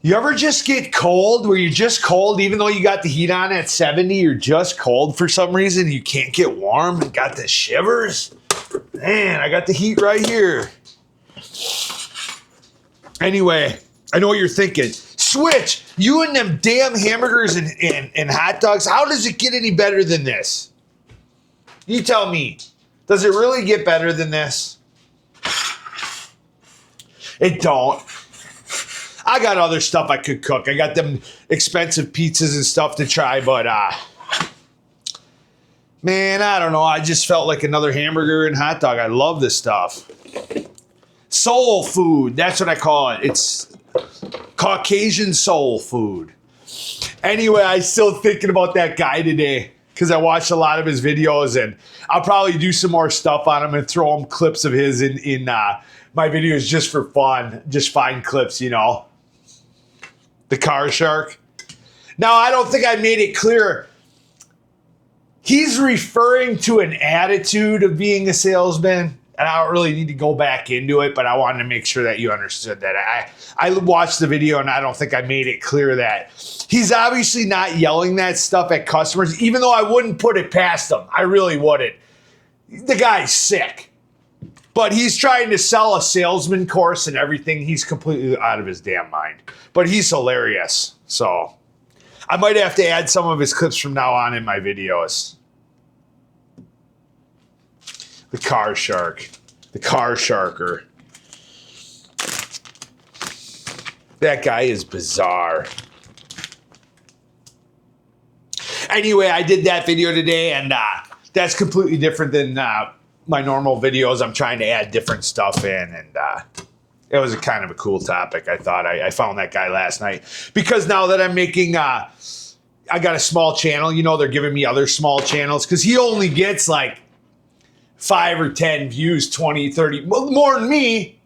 You ever just get cold where you're just cold, even though you got the heat on at 70, you're just cold for some reason. You can't get warm and got the shivers. Man, I got the heat right here. Anyway, I know what you're thinking. Switch, you and them damn hamburgers and hot dogs, how does it get any better than this? You tell me. Does it really get better than this? It don't. I got other stuff I could cook. I got them expensive pizzas and stuff to try, but man, I don't know. I just felt like another hamburger and hot dog. I love this stuff. Soul food. That's what I call it. It's Caucasian soul food. Anyway, I'm still thinking about that guy today because I watched a lot of his videos, and I'll probably do some more stuff on him and throw him clips of his in my videos just for fun. Just find clips, you know. The car shark. Now, I don't think I made it clear. He's referring to an attitude of being a salesman, and I don't really need to go back into it, but I wanted to make sure that you understood that. I watched the video, and I don't think I made it clear that he's obviously not yelling that stuff at customers, even though I wouldn't put it past him. I really wouldn't. The guy's sick. But he's trying to sell a salesman course and everything. He's completely out of his damn mind. But he's hilarious. So I might have to add some of his clips from now on in my videos. The car shark. The car sharker. That guy is bizarre. Anyway, I did that video today, and that's completely different than my normal videos. I'm trying to add different stuff in, and it was a kind of a cool topic. I thought I found that guy last night because now that I'm making, I got a small channel. You know, they're giving me other small channels because he only gets like 5 or 10 views, 20, 30, more than me.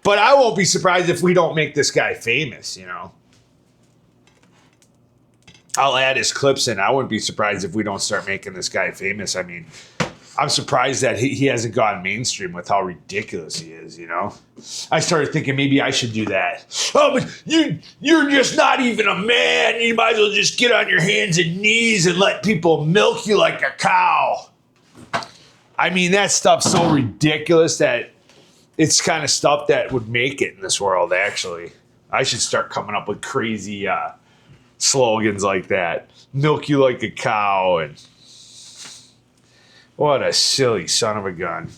But I won't be surprised if we don't make this guy famous, you know. I'll add his clips in. I wouldn't be surprised if we don't start making this guy famous. I mean, I'm surprised that he hasn't gone mainstream with how ridiculous he is, you know? I started thinking maybe I should do that. Oh, but you're just not even a man. You might as well just get on your hands and knees and let people milk you like a cow. I mean, that stuff's so ridiculous that it's kind of stuff that would make it in this world, actually. I should start coming up with crazy slogans like that. Milk you like a cow, and what a silly son of a gun.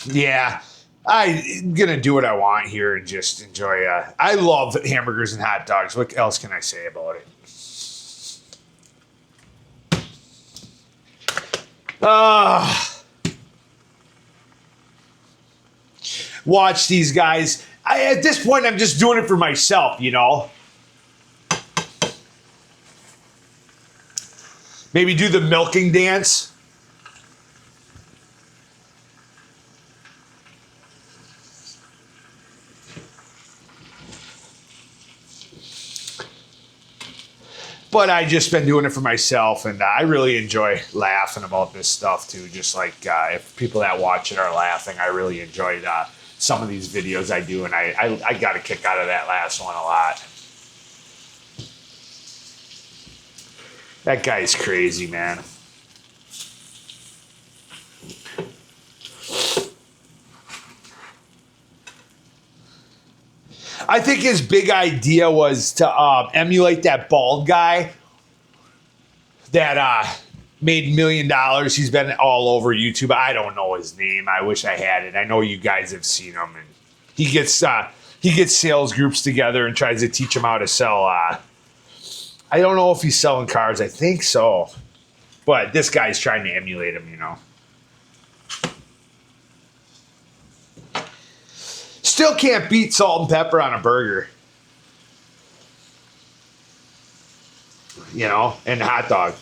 Yeah, I'm going to do what I want here and just enjoy. I love hamburgers and hot dogs. What else can I say about it? Watch these guys. At this point, I'm just doing it for myself, you know. Maybe do the milking dance. But I just been doing it for myself, and I really enjoy laughing about this stuff too. Just like if people that watch it are laughing, I really enjoyed some of these videos I do, and I got a kick out of that last one a lot. That guy's crazy, man. I think his big idea was to emulate that bald guy that made $1 million. He's been all over YouTube. I don't know his name. I wish I had it. I know you guys have seen him. And he gets sales groups together and tries to teach them how to sell. I don't know if he's selling cars. I think so. But this guy's trying to emulate him, you know. Still can't beat salt and pepper on a burger. You know, and hot dog.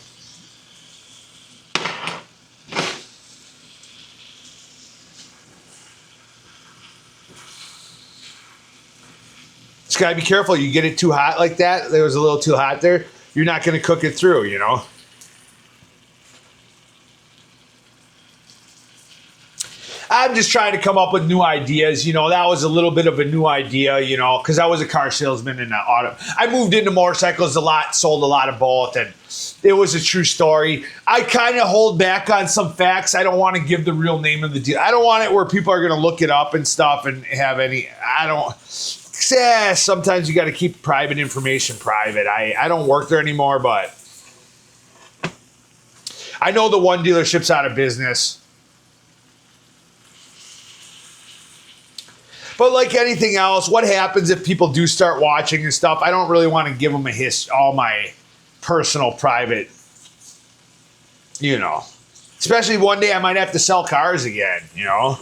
Just gotta be careful. You get it too hot like that. There was a little too hot there. You're not gonna cook it through, you know. I'm just trying to come up with new ideas. You know, that was a little bit of a new idea, you know, because I was a car salesman in the auto. I moved into motorcycles a lot, sold a lot of both, and it was a true story. I kind of hold back on some facts. I don't want to give the real name of the deal. I don't want it where people are going to look it up and stuff and have any. I don't. Yeah, sometimes you got to keep private information private. I don't work there anymore, but I know the one dealership's out of business. But like anything else, what happens if people do start watching and stuff? I don't really want to give them all my personal, private, you know. Especially one day I might have to sell cars again, you know.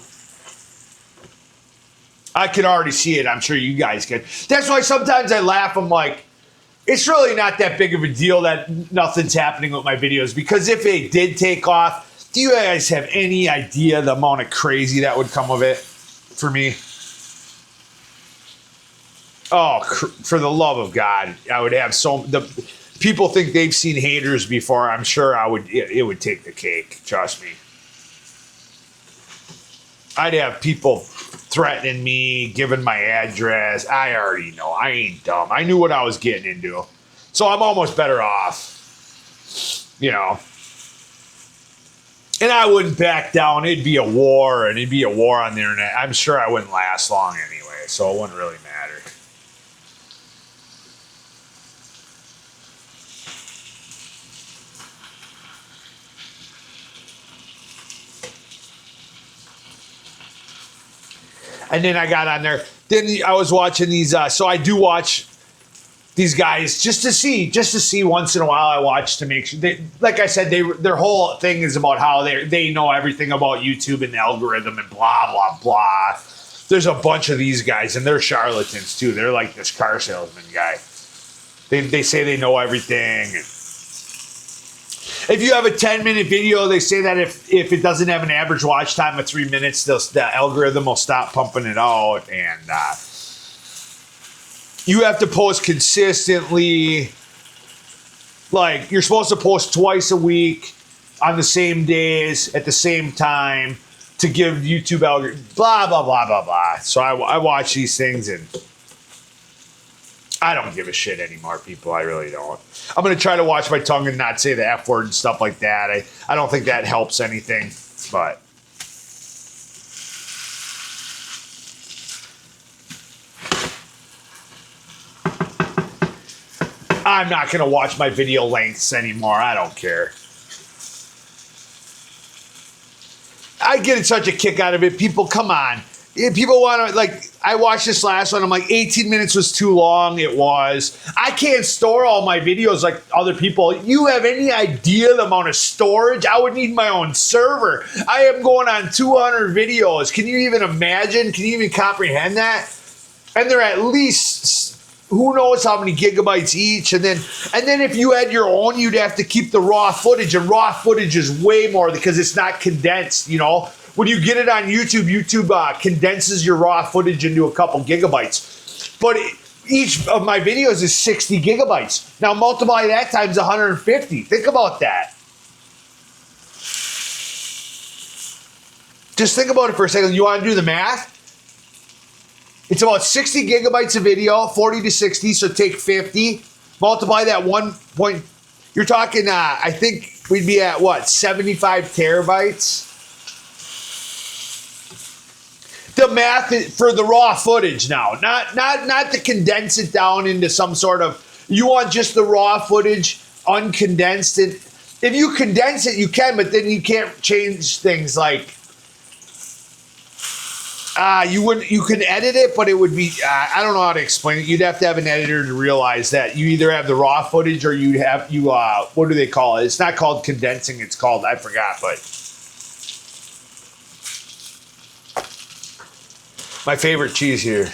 I can already see it. I'm sure you guys can. That's why sometimes I laugh. I'm like, it's really not that big of a deal that nothing's happening with my videos. Because if it did take off, do you guys have any idea the amount of crazy that would come of it for me? Oh, for the love of God, I would have people think they've seen haters before. I'm sure it would take the cake. Trust me. I'd have people threatening me, giving my address. I already know. I ain't dumb. I knew what I was getting into. So I'm almost better off, you know. And I wouldn't back down. It'd be a war, and it'd be a war on the internet. I'm sure I wouldn't last long anyway, so it wouldn't really matter. And then I got on there. Then I was watching these. So I do watch these guys just to see once in a while. I watch to make sure. Like I said, their whole thing is about how they know everything about YouTube and the algorithm and blah blah blah. There's a bunch of these guys, and they're charlatans too. They're like this car salesman guy. They say they know everything. And if you have a 10-minute video, they say that if it doesn't have an average watch time of 3 minutes, the algorithm will stop pumping it out. And you have to post consistently. Like, you're supposed to post twice a week on the same days at the same time to give YouTube algorithm, blah, blah, blah, blah, blah. So I watch these things, and I don't give a shit anymore, people. I really don't. I'm going to try to watch my tongue and not say the F word and stuff like that. I don't think that helps anything, but I'm not going to watch my video lengths anymore. I don't care. I get such a kick out of it. People, come on. If people want to, like, I watched this last one. I'm like, 18 minutes was too long. It was. I can't store all my videos like other people. You have any idea the amount of storage? I would need my own server. I am going on 200 videos. Can you even imagine? Can you even comprehend that? And they're at least, who knows how many gigabytes each. And then if you had your own, you'd have to keep the raw footage. And raw footage is way more because it's not condensed, you know. When you get it on YouTube, YouTube condenses your raw footage into a couple gigabytes. But each of my videos is 60 gigabytes. Now multiply that times 150. Think about that. Just think about it for a second. You want to do the math? It's about 60 gigabytes of video, 40 to 60, so take 50. Multiply that 1 point. You're talking, I think we'd be at, what, 75 terabytes? The math for the raw footage now, not to condense it down into some sort of, you want just the raw footage, uncondensed. It. If you condense it, you can, but then you can't change things like, you can edit it, but it would be, I don't know how to explain it. You'd have to have an editor to realize that you either have the raw footage or what do they call it? It's not called condensing, it's called, I forgot, but. My favorite cheese here.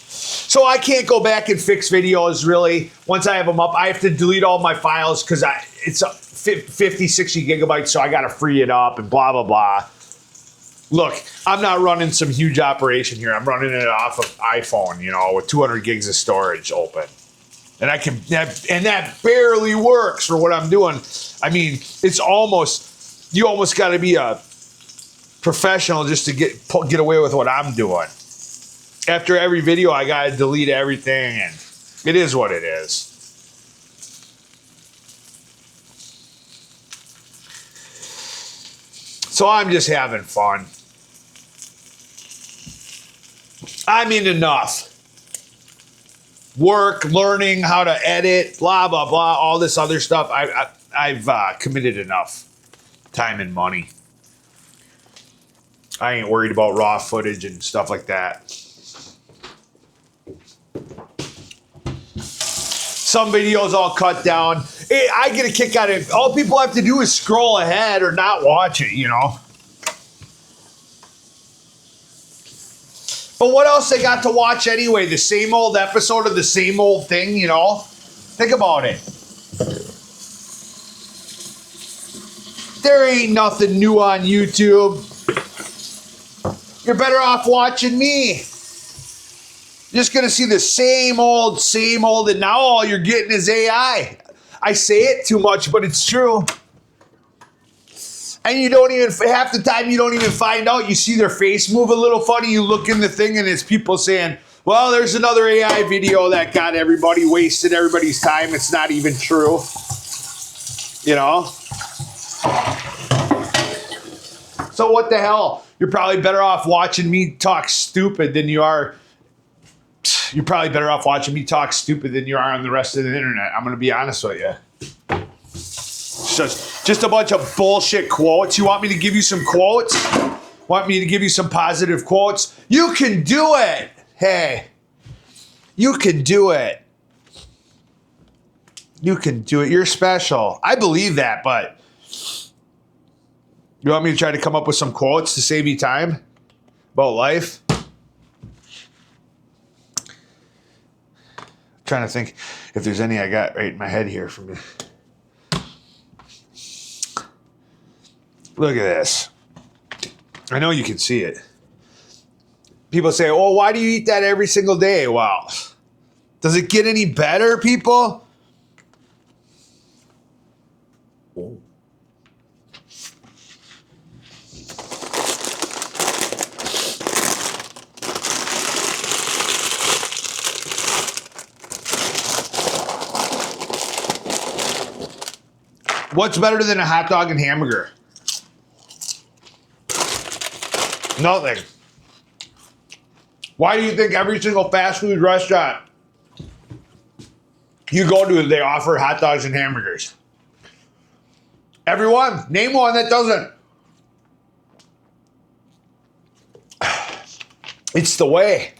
So I can't go back and fix videos, really. Once I have them up, I have to delete all my files because it's 50, 60 gigabytes, so I got to free it up and blah, blah, blah. Look, I'm not running some huge operation here. I'm running it off of iPhone, you know, with 200 gigs of storage open. And that barely works for what I'm doing. I mean, you almost got to be a professional just to get away with what I'm doing. After every video, I gotta delete everything, and it is what it is. So I'm just having fun. I mean, enough. Work, learning how to edit, blah, blah, blah, all this other stuff. I've committed enough time and money. I ain't worried about raw footage and stuff like that. Some videos all cut down. Hey, I get a kick out of it. All people have to do is scroll ahead or not watch it, you know. But what else they got to watch anyway? The same old episode of the same old thing, you know? Think about it. There ain't nothing new on YouTube. You're better off watching me. You're just going to see the same old, and now all you're getting is AI. I say it too much, but it's true. And you don't even, half the time you don't even find out. You see their face move a little funny. You look in the thing and it's people saying, well, there's another AI video that got everybody, wasted everybody's time. It's not even true. You know? So what the hell? You're probably better off watching me talk stupid than you are. You're probably better off watching me talk stupid than you are on the rest of the internet. I'm going to be honest with you. Just a bunch of bullshit quotes. You want me to give you some quotes? Want me to give you some positive quotes? You can do it. Hey, you can do it. You can do it. You're special. I believe that, but you want me to try to come up with some quotes to save you time about life? Trying to think if there's any I got right in my head here from you. Look at this. I know you can see it. People say, oh, why do you eat that every single day? Well, does it get any better, people? Oh. What's better than a hot dog and hamburger? Nothing. Why do you think every single fast food restaurant you go to, they offer hot dogs and hamburgers? Everyone, name one that doesn't. It's the way.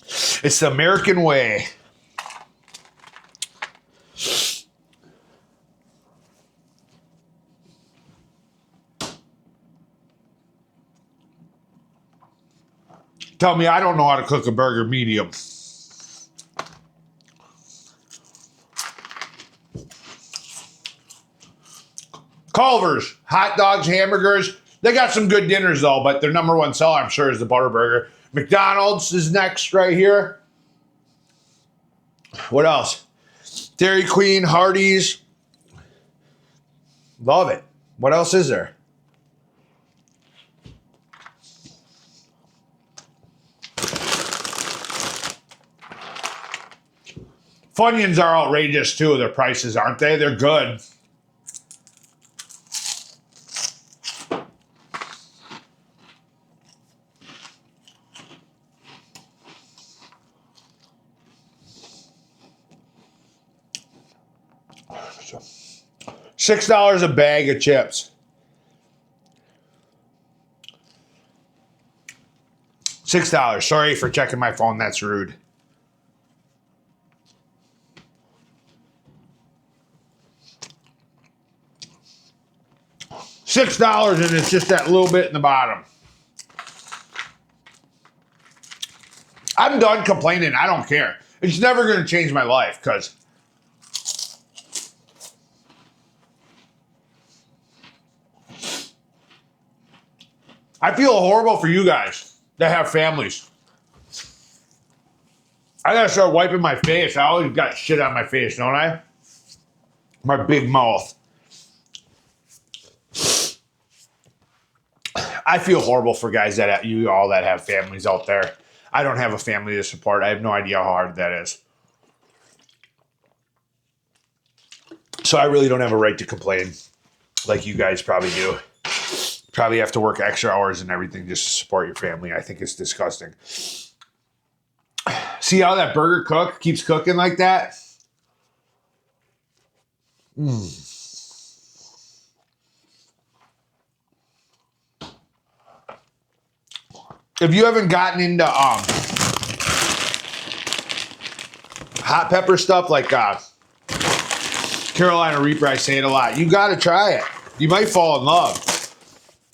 It's the American way. Tell me I don't know how to cook a burger medium. Culver's, hot dogs, hamburgers. They got some good dinners though, but their number one seller, I'm sure, is the Butterburger. McDonald's is next right here. What else? Dairy Queen, Hardee's. Love it. What else is there? Funyuns are outrageous too, their prices, aren't they? They're good. $6 a bag of chips. $6. Sorry for checking my phone. That's rude. $6 and it's just that little bit in the bottom. I'm done complaining. I don't care. It's never going to change my life because I feel horrible for you guys that have families. I gotta start wiping my face. I always got shit on my face, don't I? My big mouth. I feel horrible for guys that you all that have families out there. I don't have a family to support. I have no idea how hard that is. So I really don't have a right to complain like you guys probably do. Probably have to work extra hours and everything just to support your family. I think it's disgusting. See how that burger cook keeps cooking like that? If you haven't gotten into hot pepper stuff like Carolina Reaper, I say it a lot. You got to try it. You might fall in love.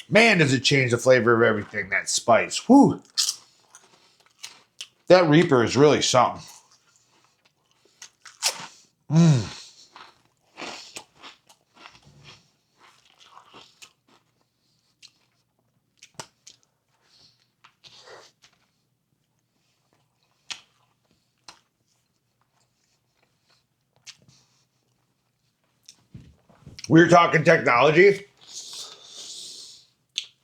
Man, does it change the flavor of everything, that spice. Whew. That Reaper is really something. We were talking technology.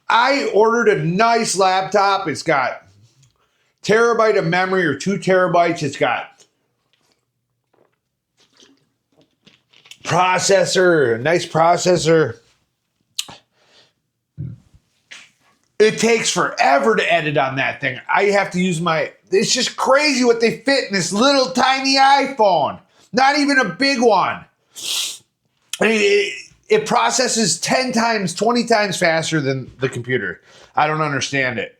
I ordered a nice laptop. It's got terabyte of memory or 2 terabytes. It's got processor, a nice processor. It takes forever to edit on that thing. I have to use it's just crazy what they fit in this little tiny iPhone. Not even a big one. I mean, it processes 10 times, 20 times faster than the computer. I don't understand it.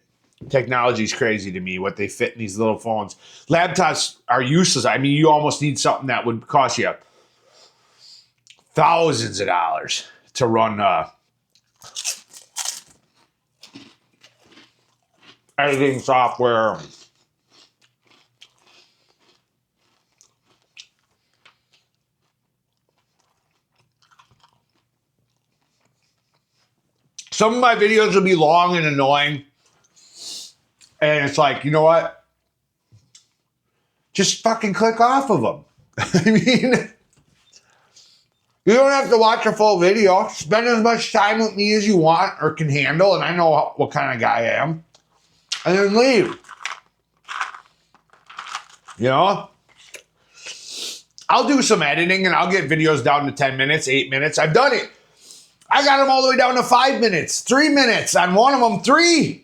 Technology is crazy to me, what they fit in these little phones. Laptops are useless. I mean, you almost need something that would cost you thousands of dollars to run editing software. Some of my videos will be long and annoying. And it's like, you know what? Just fucking click off of them. I mean, you don't have to watch a full video. Spend as much time with me as you want or can handle. And I know what kind of guy I am. And then leave. You know? I'll do some editing and I'll get videos down to 10 minutes, 8 minutes. I've done it. I got them all the way down to 5 minutes, 3 minutes. On one of them, 3.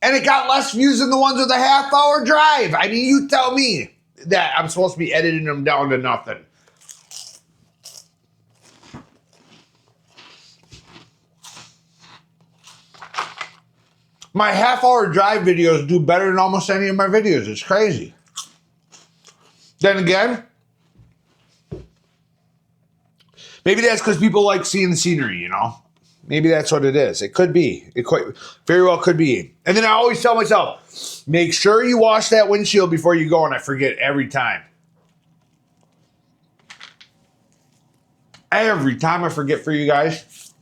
And it got less views than the ones with a half-hour drive. I mean, you tell me that I'm supposed to be editing them down to nothing. My half-hour drive videos do better than almost any of my videos. It's crazy. Then again, maybe that's because people like seeing the scenery, you know? Maybe that's what it is. It could be. It quite very well could be. And then I always tell myself, make sure you wash that windshield before you go, and I forget every time. Every time I forget for you guys.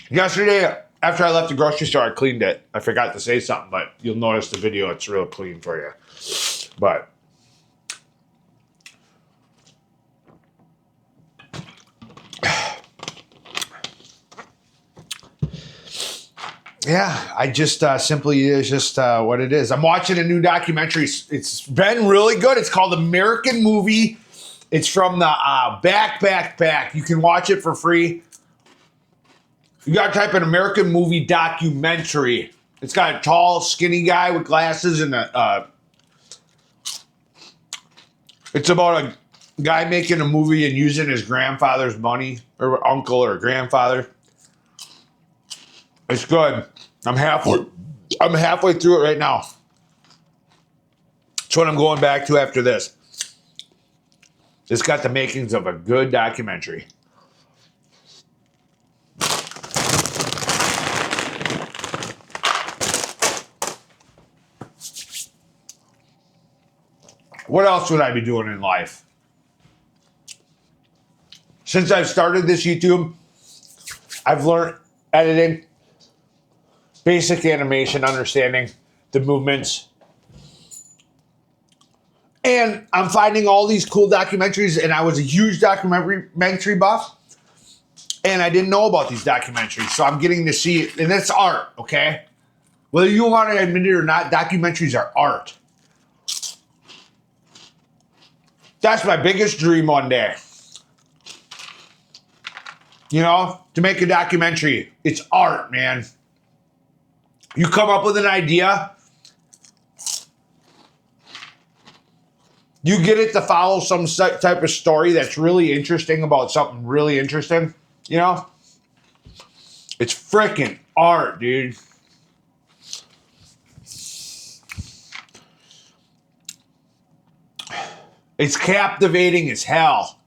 Yesterday, after I left the grocery store, I cleaned it. I forgot to say something, but you'll notice the video, it's real clean for you. But yeah, I just simply is just what it is. I'm watching a new documentary. It's been really good. It's called American Movie. It's from the Back. You can watch it for free. You got to type in American Movie documentary. It's got a tall, skinny guy with glasses and it's about a guy making a movie and using his grandfather's money, or uncle or grandfather. It's good. I'm halfway through it right now. It's what I'm going back to after this. It's got the makings of a good documentary. What else would I be doing in life? Since I've started this YouTube, I've learned editing, basic animation, understanding the movements. And I'm finding all these cool documentaries, and I was a huge documentary buff. And I didn't know about these documentaries, so I'm getting to see it. And it's art, okay? Whether you want to admit it or not, documentaries are art. That's my biggest dream one day. You know, to make a documentary. It's art, man. You come up with an idea. You get it to follow some type of story that's really interesting about something really interesting. You know? It's freaking art, dude. It's captivating as hell.